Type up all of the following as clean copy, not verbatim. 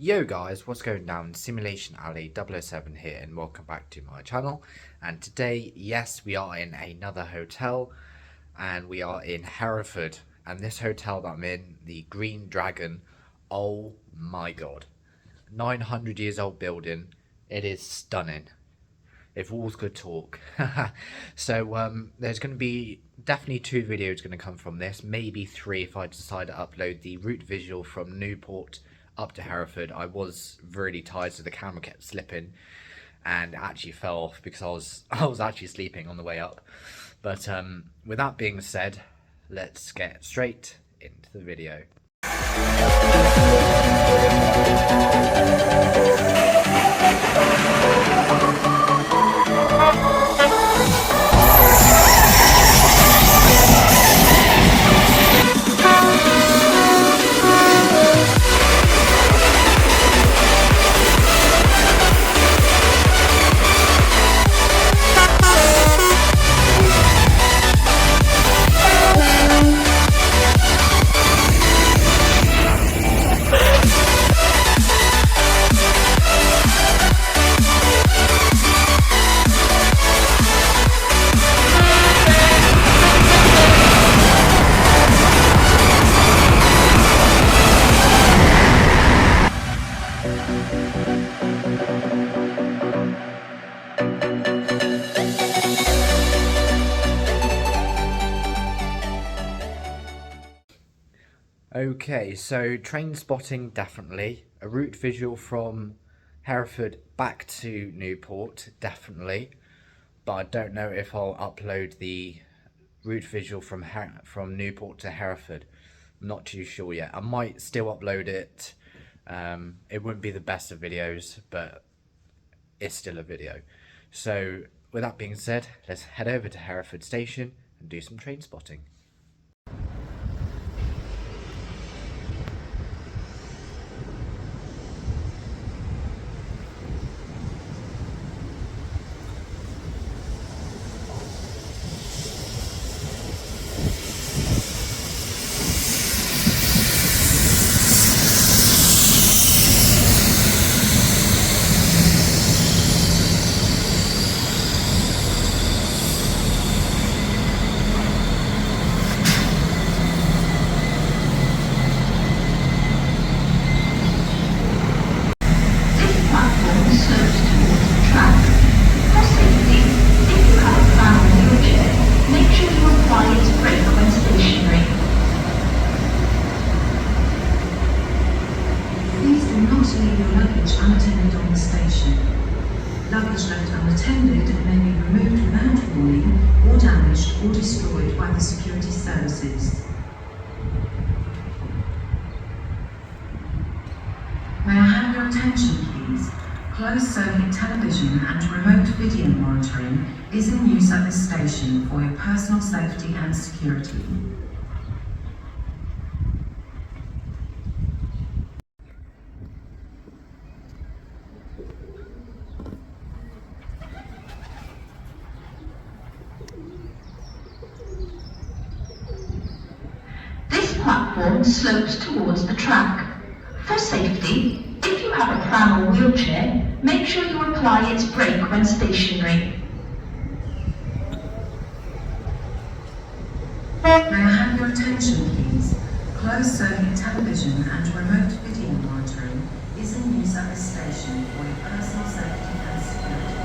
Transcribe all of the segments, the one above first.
Yo guys, what's going down? Simulation Alley 007 here and welcome back to my channel. And today, yes, we are in another hotel and we are in Hereford. And this hotel that I'm in, the Green Dragon, oh my god. 900 years old building. It is stunning. If walls could talk. So there's going to be definitely 2 videos going to come from this, maybe 3 if I decide to upload the route visual from Newport up to Hereford. I was really tired, so the camera kept slipping and actually fell off because I was actually sleeping on the way up. But with that being said, let's get straight into the video. Okay, so train spotting definitely. A route visual from Hereford back to Newport, definitely. But I don't know if I'll upload the route visual from Newport to Hereford. I'm not too sure yet. I might still upload it. It wouldn't be the best of videos, but it's still a video. So with that being said, let's head over to Hereford Station and do some train spotting. Unattended on the station. Luggage left unattended may be removed without warning or damaged or destroyed by the security services. May I have your attention please? Closed circuit television and remote video monitoring is in use at this station for your personal safety and security. Platform slopes towards the track. For safety, if you have a pram or wheelchair, make sure you apply its brake when stationary. May I have your attention please? Closed circuit television and remote video monitoring is in use at this station for your personal safety and security.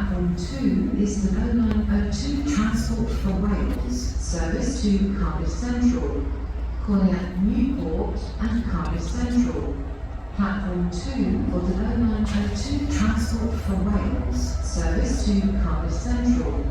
Platform 2 is the 0902 Transport for Wales service to Cardiff Central, calling at Newport and Cardiff Central. Platform 2 for the 0902 Transport for Wales service to Cardiff Central.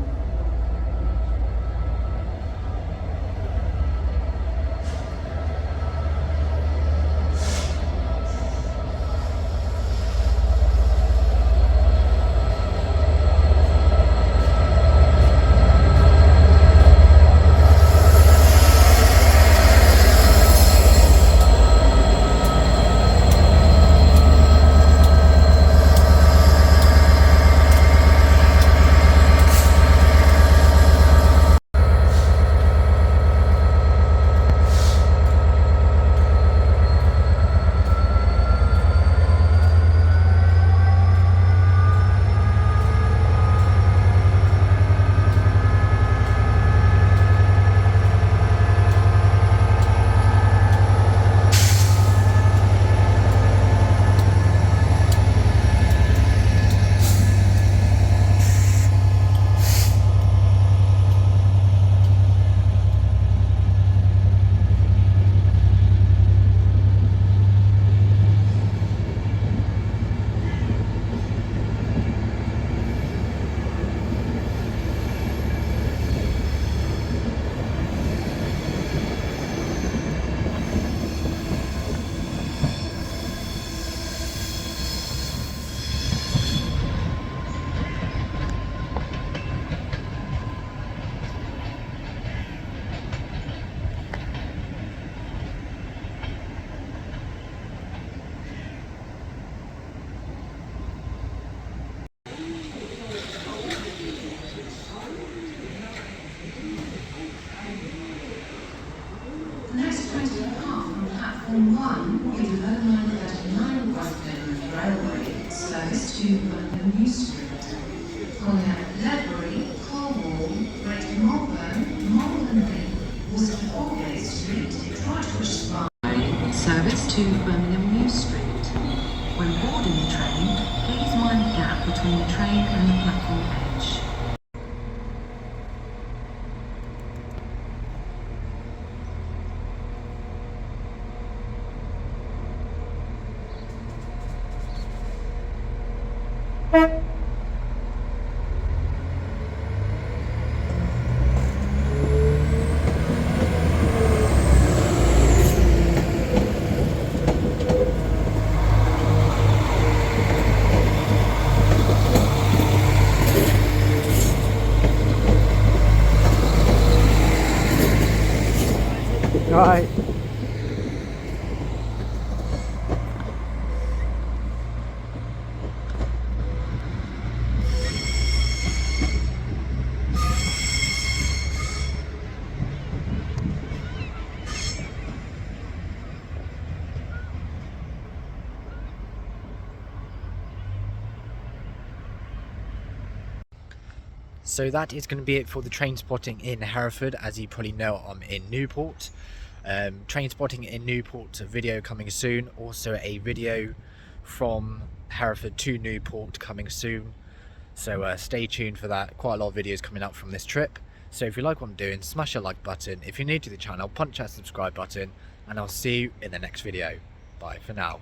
The next train to depart from Platform 1 will be the 0939 London Railway service to London New Street, calling at Ledbury, Cornwall, Great Malvern, Malvern, Worcester Aldgate Street, Droitwich Spa service to Birmingham New Street. When boarding the train, please mind the gap between the train and the platform edge. Right. So that is going to be it for the train spotting in Hereford. As you probably know, I'm in Newport. Train spotting in Newport video coming soon. Also a video from Hereford to Newport coming soon. So stay tuned for that. Quite a lot of videos coming up from this trip. So if you like what I'm doing, smash the like button. If you're new to the channel, punch that subscribe button. And I'll see you in the next video. Bye for now.